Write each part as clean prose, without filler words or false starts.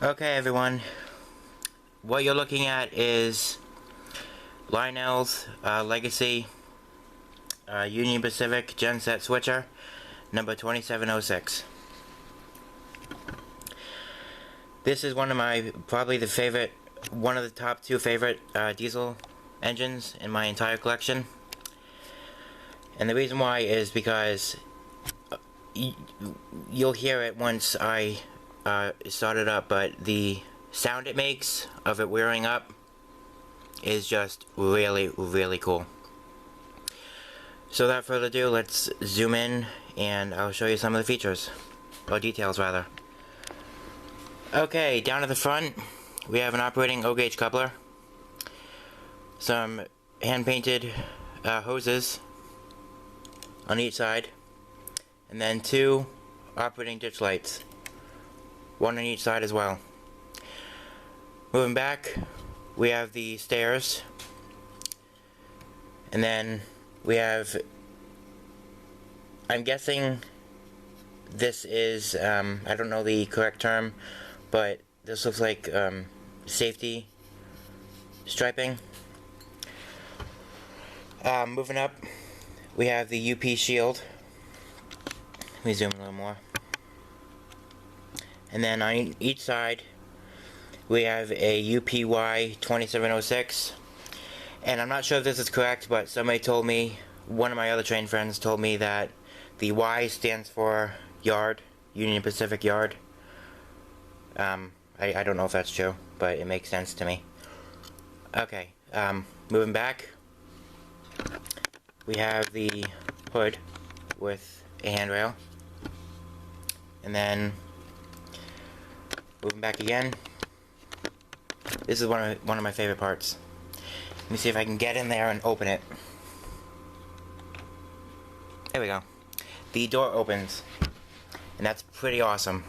Okay, everyone, what you're looking at is Lionel's Legacy Union Pacific genset switcher number 2706. This is one of my, probably one of the top two favorite diesel engines in my entire collection. And the reason why is because you'll hear it once I start it up, but the sound it makes of it wearing up is just really cool. So without further ado, let's zoom in and I'll show you some of the features, or details rather. Okay, down at the front we have an operating O-gauge coupler, some hand-painted hoses on each side, and then two operating ditch lights, one on each side as well. Moving back, we have the stairs, and then we have, I'm guessing this is, I don't know the correct term, but this looks like safety striping. Moving up, we have the UP shield. Let me zoom in a little more. And then on each side we have a UPY 2706, and I'm not sure if this is correct, but somebody told me, one of my other train friends told me that the Y stands for yard, Union Pacific yard. I don't know if that's true, but it makes sense to me. Okay, moving back, we have the hood with a handrail, and then moving back again, this is one of my favorite parts. Let me see if I can get in there and open it. There we go. The door opens, and that's pretty awesome.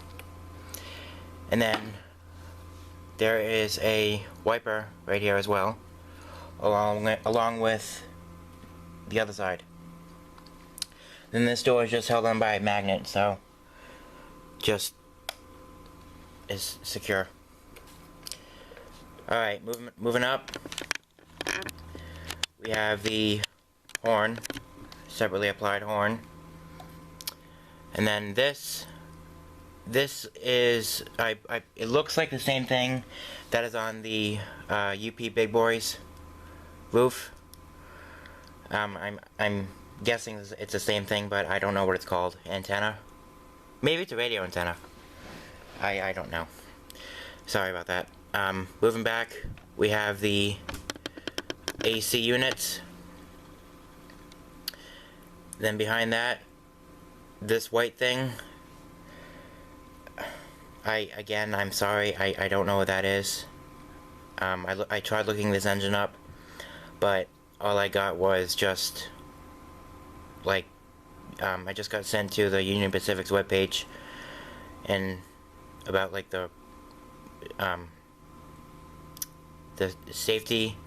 And then there is a wiper right here as well, along with the other side. Then this door is just held on by a magnet, so just is secure. Alright, moving up, we have the horn, separately applied horn, and then this is, it looks like the same thing that is on the UP Big Boys roof. I'm guessing it's the same thing, but I don't know what it's called. Antenna? Maybe it's a radio antenna. I don't know. Sorry about that. Moving back, we have the AC units. Then behind that, this white thing, I'm sorry, I don't know what that is. I tried looking this engine up, but all I got was just like, I just got sent to the Union Pacific's webpage and about like the safety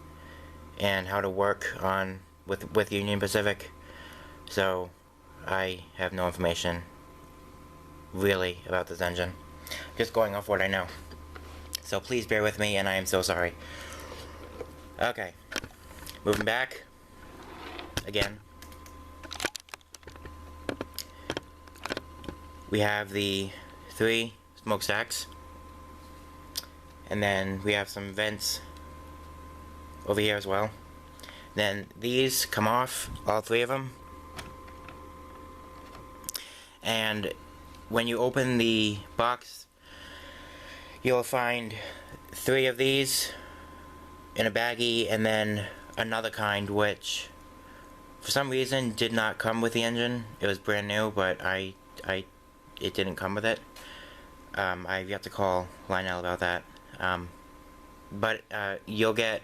and how to work on with Union Pacific. So I have no information really about this engine, just going off what I know. So please bear with me, and I am so sorry. Okay, moving back again, we have the 3 smokestacks, and then we have some vents over here as well. Then these come off, all 3 of them, and when you open the box, you'll find 3 of these in a baggie, and then another kind which for some reason did not come with the engine. It was brand new, but it didn't come with it. I've yet to call Lionel about that. But you'll get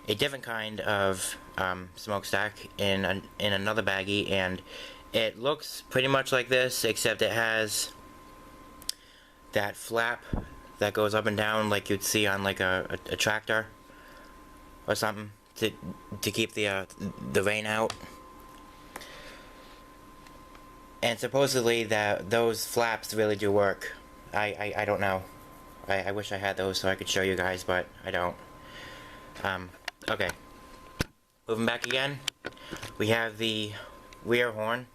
a different kind of smokestack in another baggie, and it looks pretty much like this, except it has that flap that goes up and down like you'd see on like a tractor or something to keep the rain out. And supposedly those flaps really do work. I don't know. I wish I had those so I could show you guys, but I don't. Okay. Moving back again, we have the rear horn.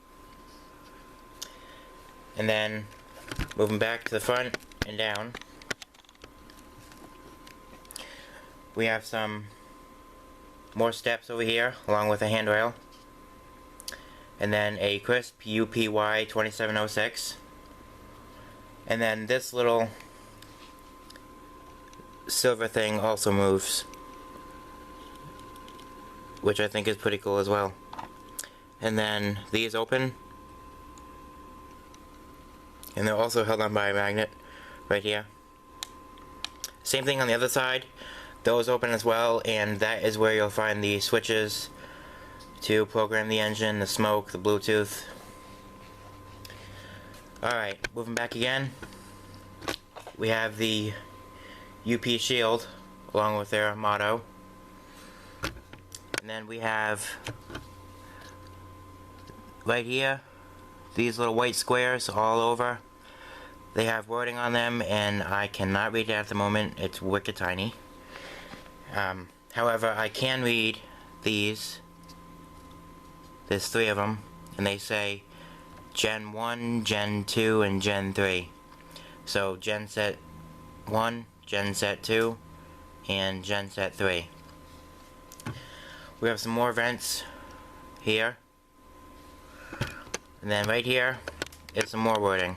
And then, moving back to the front and down, we have some more steps over here, along with a handrail. And then a crisp UPY 2706. And then this little silver thing also moves, which I think is pretty cool as well. And then these open, and they're also held on by a magnet right here. Same thing on the other side, those open as well, and that is where you'll find the switches to program the engine, the smoke, the Bluetooth. Alright, moving back again, we have the UP shield along with their motto. And then we have right here these little white squares all over. They have wording on them and I cannot read it at the moment, it's wicked tiny. However, I can read these. There's 3 of them, and they say Gen 1, Gen 2, and Gen 3. So genset 1, genset 2, and genset 3. We have some more vents here. And then right here is some more wording.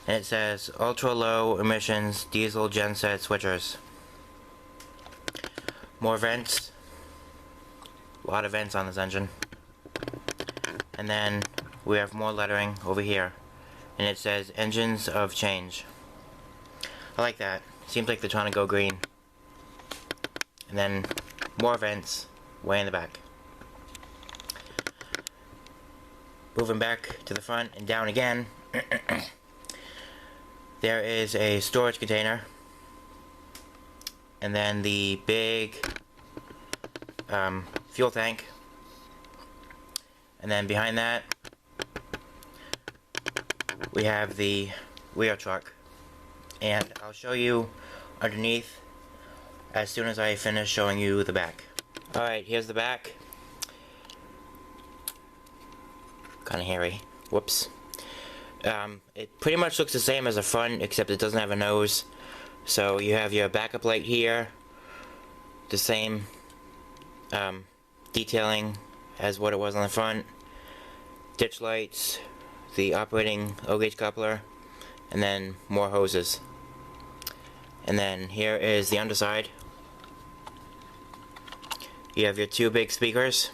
And it says ultra low emissions diesel genset switchers. More vents. A lot of vents on this engine. And then we have more lettering over here. And it says engines of change. I like that. Seems like they're trying to go green. And then more vents way in the back. Moving back to the front and down again, there is a storage container, and then the big fuel tank, and then behind that we have the rear truck, and I'll show you underneath as soon as I finish showing you the back. Alright, here's the back. Kinda hairy. Whoops. It pretty much looks the same as the front, except it doesn't have a nose. So you have your backup light here, the same detailing as what it was on the front. Ditch lights, the operating O-gauge coupler, and then more hoses. And then here is the underside. You have your 2 big speakers,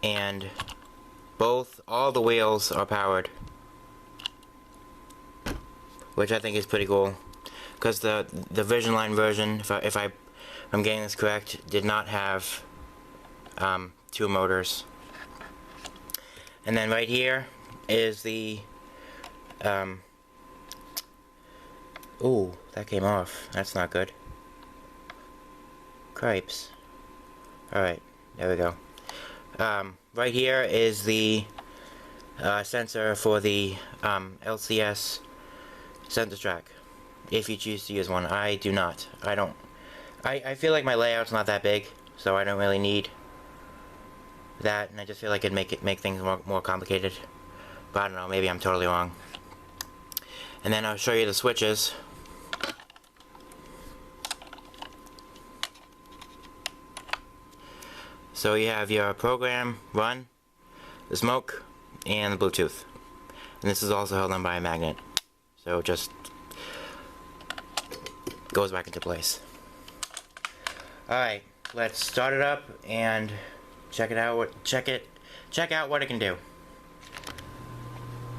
and all the wheels are powered, which I think is pretty cool, because the Vision Line version, if I'm getting this correct, did not have 2 motors. And then right here is the ooh, that came off. That's not good. Cripes. Alright, there we go. Right here is the sensor for the LCS sensor track, if you choose to use one. I do not. I feel like my layout's not that big, so I don't really need that, and I just feel like it'd make things more complicated. But I don't know, maybe I'm totally wrong. And then I'll show you the switches. So you have your program, run, the smoke, and the Bluetooth. And this is also held on by a magnet. So it just goes back into place. Alright, let's start it up and check out what it can do.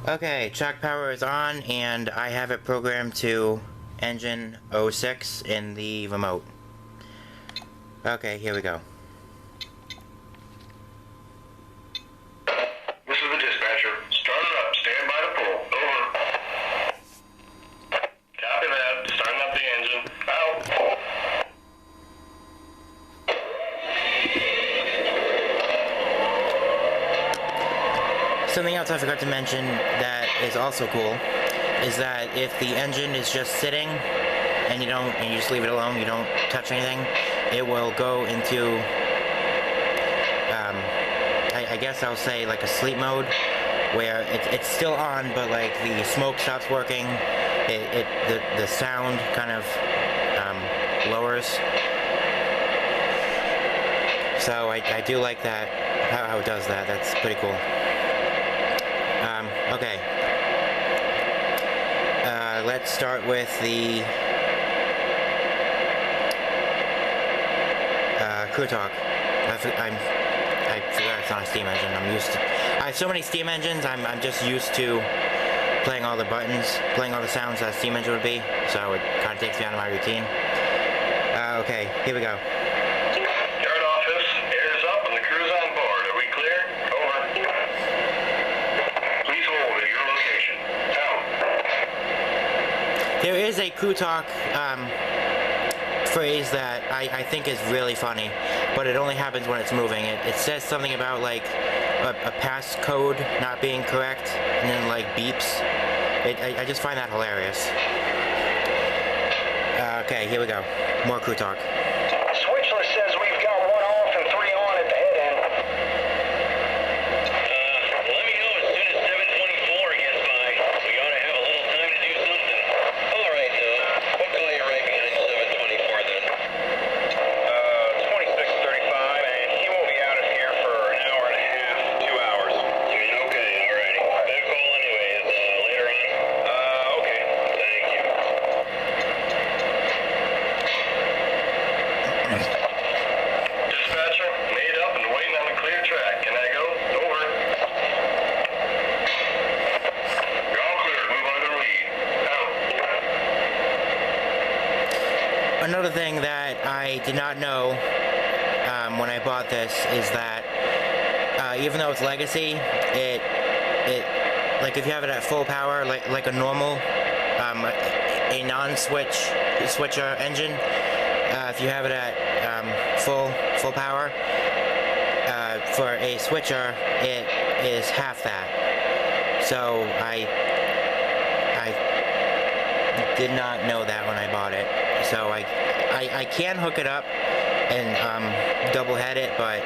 Okay, shock power is on, and I have it programmed to engine 06 in the remote. Okay, here we go. This is the dispatcher. Start it up. Stand by to pull. Over. Copy that. Starting up the engine. Out. Something else I forgot to mention that is also cool is that if the engine is just sitting and you just leave it alone, you don't touch anything, it will go into I guess I'll say like a sleep mode, where it's still on, but like the smoke stops working, the sound kind of lowers. So I do like that, how it does that. That's pretty cool. Okay. Let's start with the crew talk. I forgot it's not a steam engine. I'm used to. I have so many steam engines. I'm just used to playing all the buttons, playing all the sounds that a steam engine would be. So it kind of takes me out of my routine. Okay, here we go. Yard office, air's up and the crew's on board. Are we clear? Over. Please hold at your location. Out. There is a crew talk phrase that I think is really funny, but it only happens when it's moving. It says something about like a passcode not being correct, and then like beeps. I just find that hilarious. Okay, here we go. More crew talk. Switchless says we've got 1 off and 3 on at the head end. Let me know as soon as 724 gets by. We ought to have a little time to do something. All right, we'll call you right behind 724 then. 2635, and he won't be out of here for an hour and a half, 2 hours. You mean okay, alrighty. Better call anyways, later on. Okay. Thank you. Dispatcher, made up and waiting on the clear track. Can I go? Over. You're all clear. Move on to the lead. Out. Another thing that I did not know when I bought this is that even though it's legacy, it like if you have it at full power, like a normal a non-switcher engine, if you have it at full power, for a switcher it is half that. So I did not know that when I bought it. So I can hook it up and double head it, but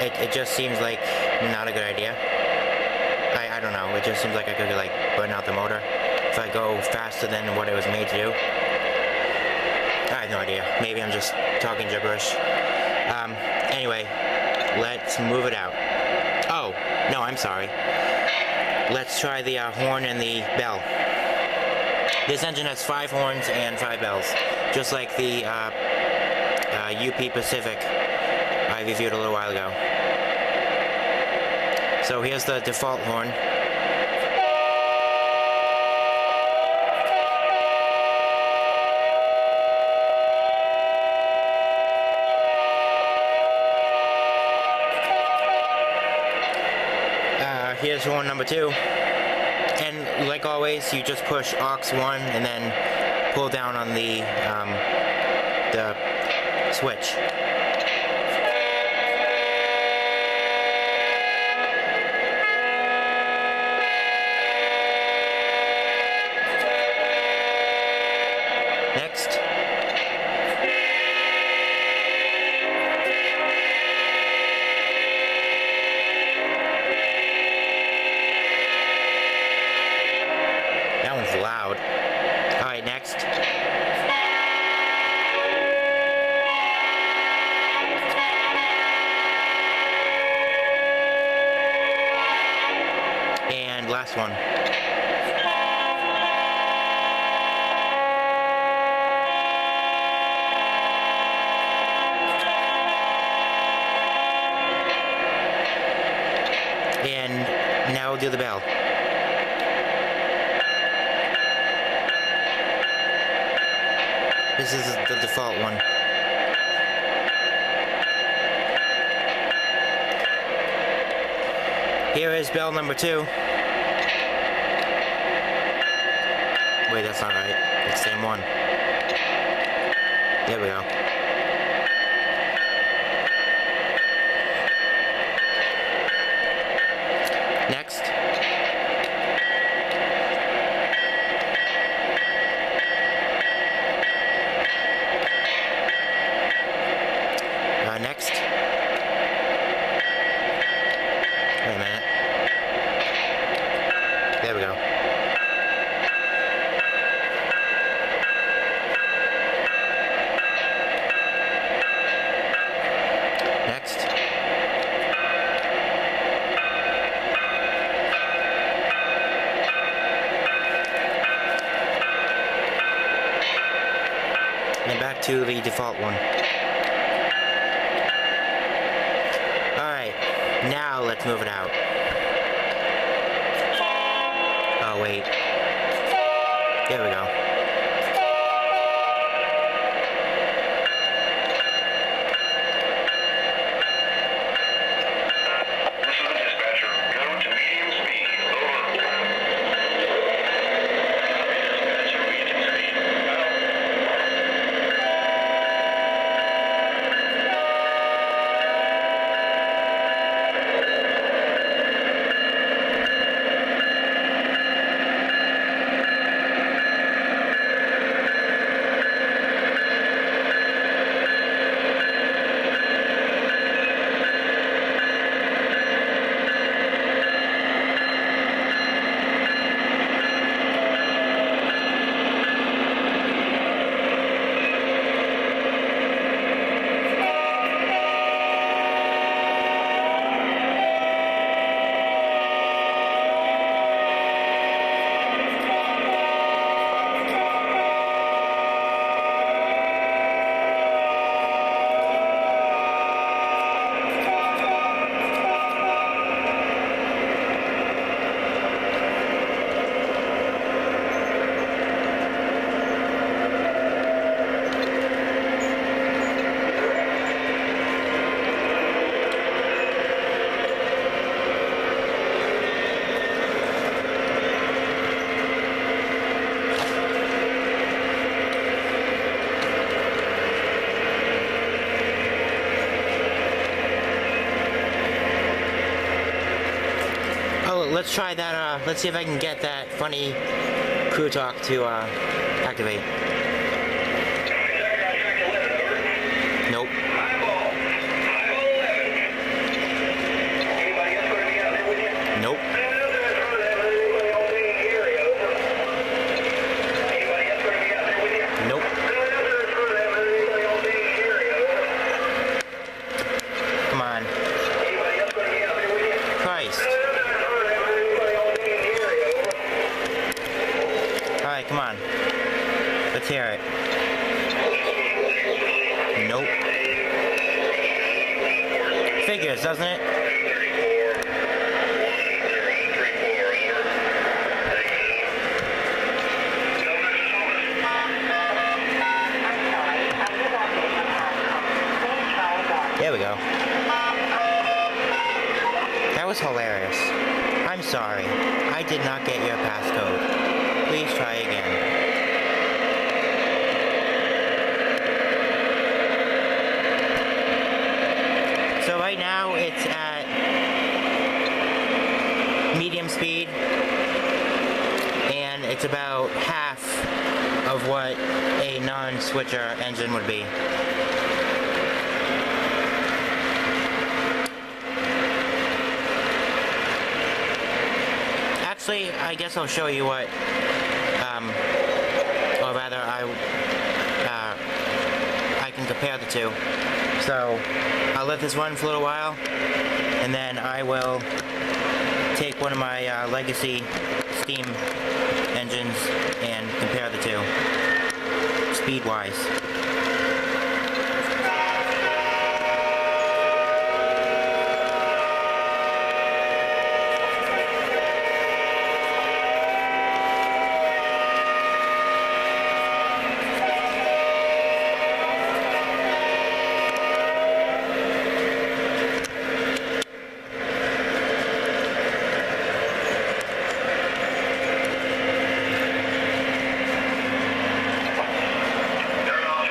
it just seems like not a good idea. I don't know, it just seems like I could like burn out the motor if I go faster than what it was made to do. I have no idea. Maybe I'm just talking gibberish. Anyway, let's move it out. Oh, no, I'm sorry. Let's try the horn and the bell. This engine has 5 horns and 5 bells, just like the UP Pacific I reviewed a little while ago. So here's the default horn. Here's horn number 2. And like always, you just push aux 1 and then pull down on the switch. Next. That one's loud. Alright, next. And last one. And now we'll do the bell. This is the default one. Here is bell number 2. Wait, that's not right. It's the same one. There we go. Next. Next. Wait a minute. There we go. Next. And back to the default one. Alright, now let's move it out. Oh wait. There we go. This is the dispatcher. Go to medium speed. Over. Dispatcher, medium speed. Let's try that, let's see if I can get that funny crew talk to, activate. Nope. Nope. Nope. Come on. Christ. Alright, come on. Let's hear it. Nope. Figures, doesn't it? There we go. That was hilarious. I'm sorry. I did not get your passcode. Please try again. So right now it's at medium speed and it's about half of what a non-switcher engine would be. Actually, I guess I'll show you what, or rather I can compare the two. So, I'll let this run for a little while, and then I will take one of my legacy steam engines and compare the two, speed-wise. Turn off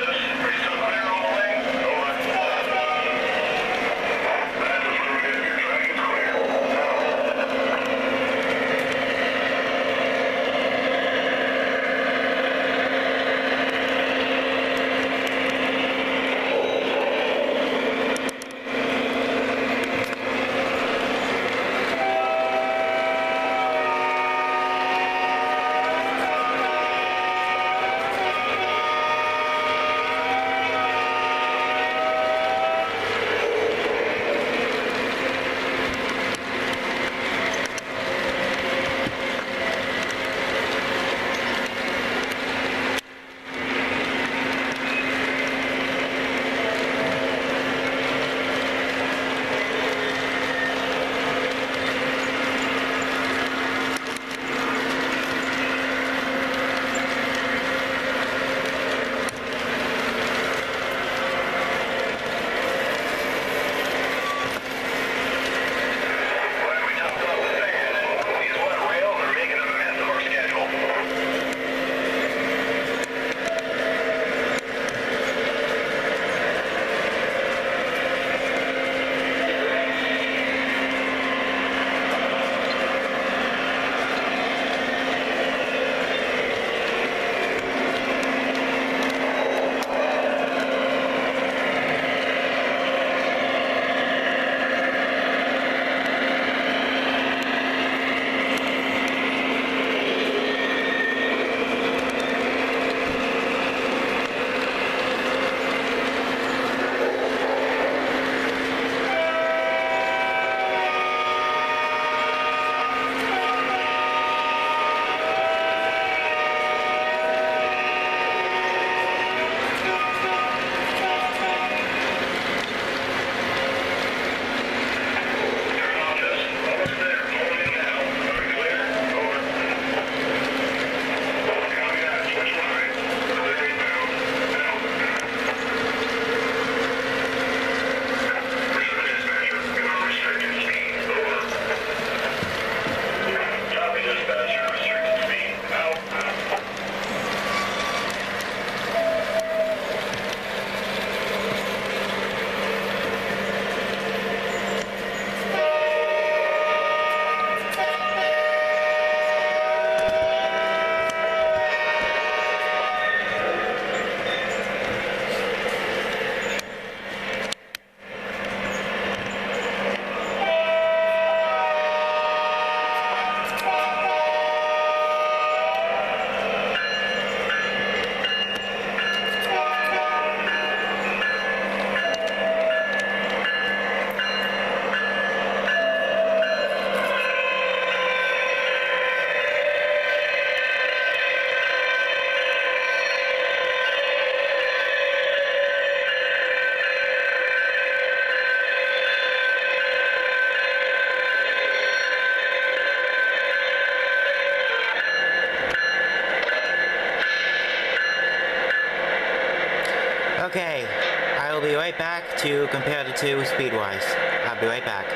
right back to compare the two speed-wise. I'll be right back.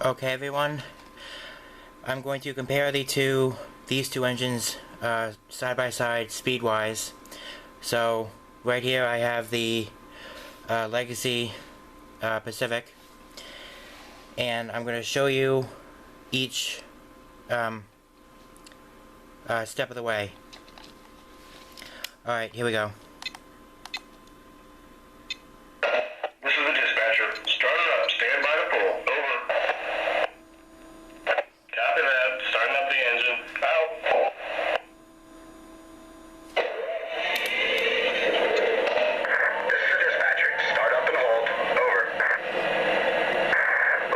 Okay, everyone. I'm going to compare these two engines side by side speed-wise. So right here I have the Legacy Pacific, and I'm going to show you each step of the way. Alright, here we go. This is the dispatcher. Start it up. Stand by the pool. Over. Copy that. Starting up the engine. Out. This is the dispatcher. Start up and hold. Over.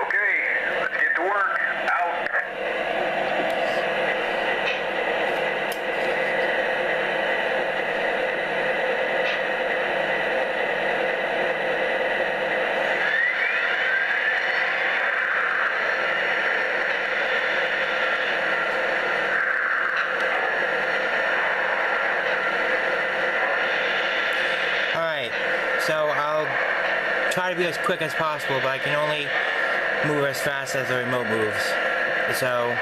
Okay, let's get to work. Out. Alright, so I'll try to be as quick as possible, but I can only move as fast as the remote moves. So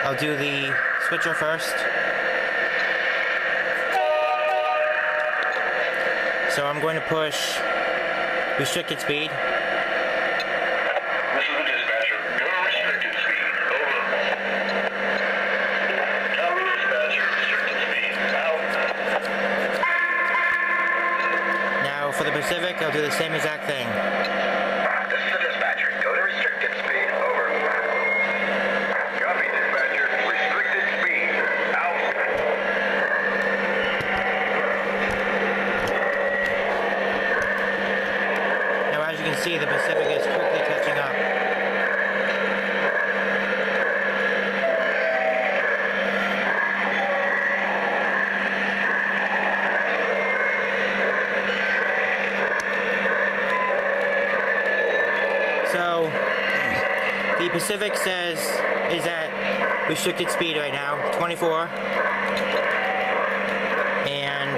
I'll do the switcher first. So I'm going to push restricted speed. This is the dispatcher. Go to restricted speed. Over. Copy dispatcher. Restricted speed. Out. Now for the Pacific, I'll do the same exact thing. This is the dispatcher. Go to restricted speed. Over. Copy, dispatcher. Restricted speed. Out. Now as you can see, the Pacific is quickly catching up. So the Pacific is at restricted speed right now, 24. And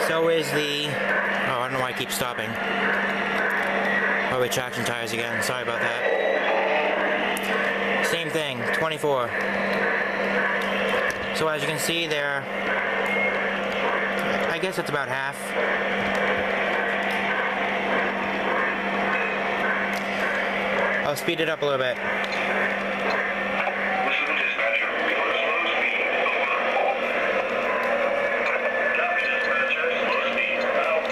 so is the, oh, I don't know why I keep stopping. Probably traction tires again, sorry about that. Same thing, 24. So as you can see there, I guess it's about half. I'll speed it up a little bit. This is the dispatcher. Go to slow speed. Over. Copy dispatcher. Slow speed. Out.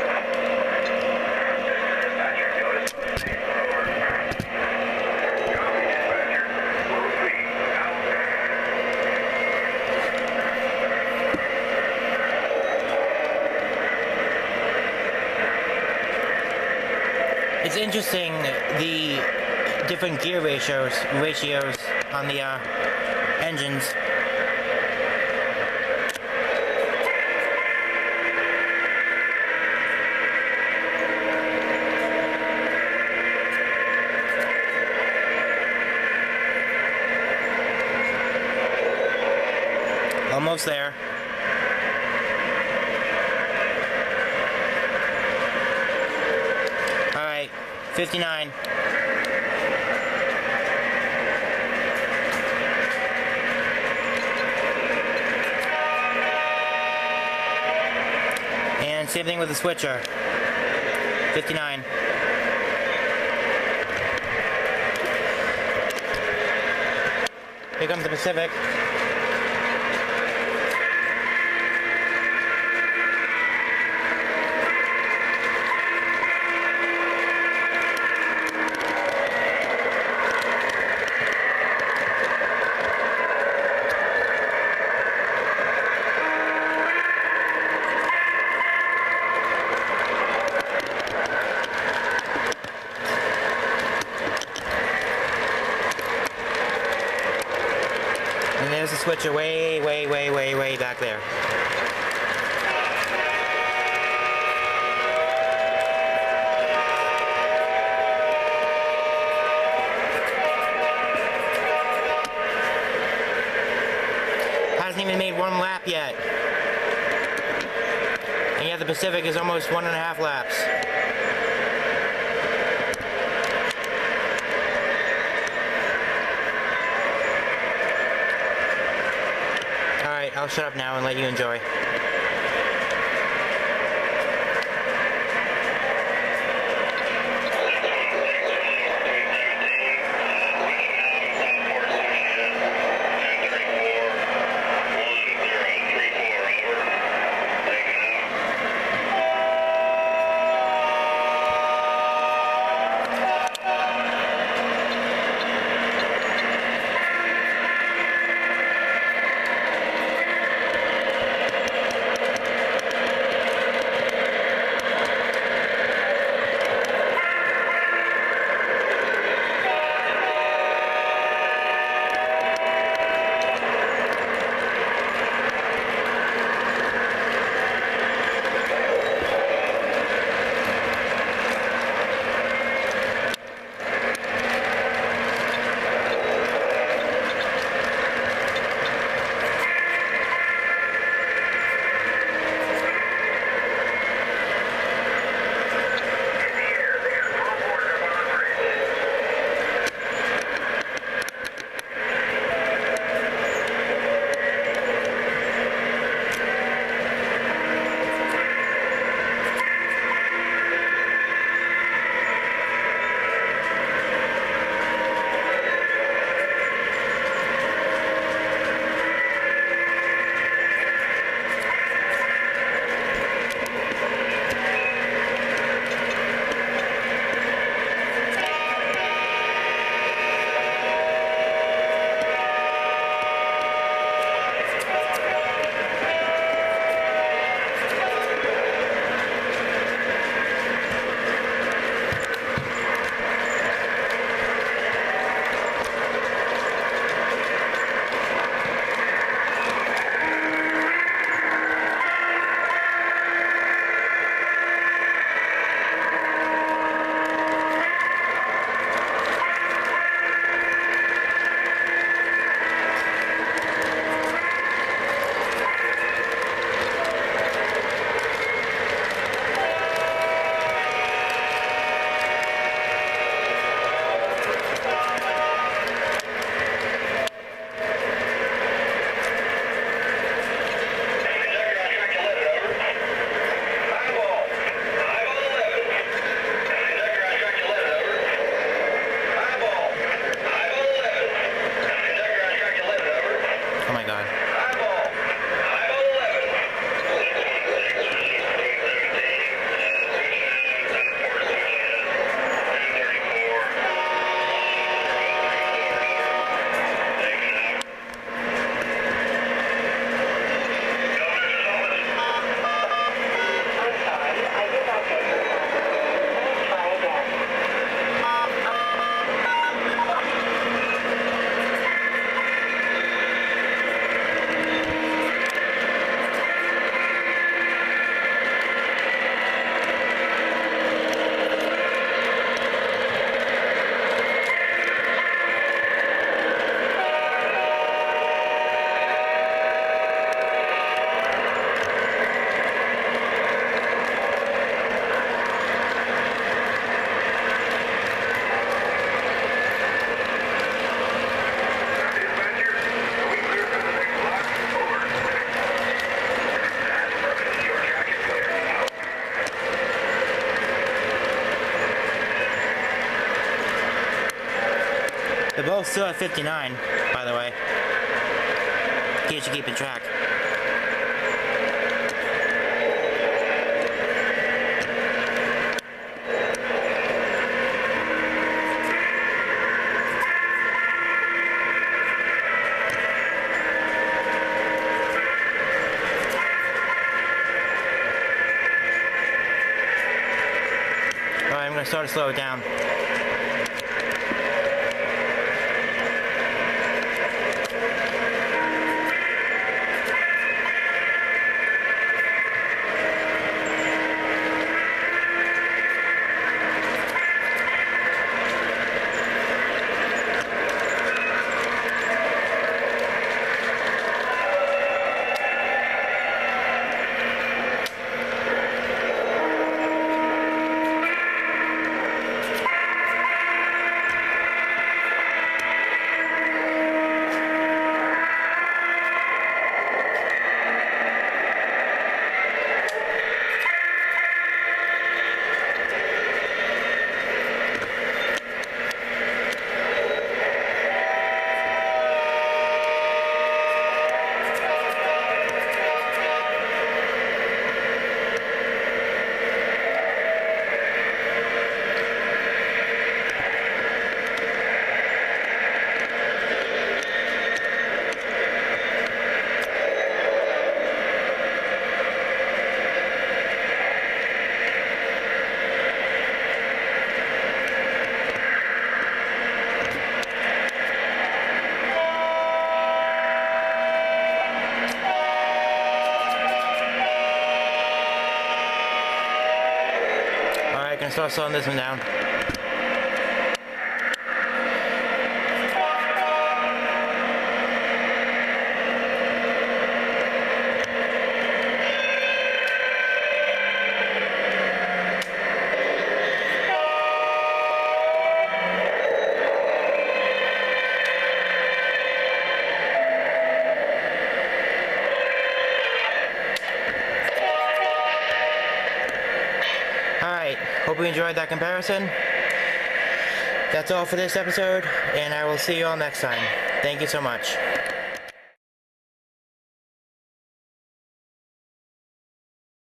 Dispatcher, go to slow speed. Over. Copy, dispatcher. Slow speed. Out. It's interesting the different gear ratios on the engines. Almost there. Alright, 59. And same thing with the switcher. 59. Here comes the Pacific. And there's the switcher way back there. Hasn't even made one lap yet. Pacific is almost 1.5 laps. Alright, I'll shut up now and let you enjoy. They're both still at 59, by the way. In case you're keeping track. Alright, I'm gonna start to slow it down. gonna start slowing this one down. Alright, hope you enjoyed that comparison. That's all for this episode, and I will see you all next time. Thank you so much.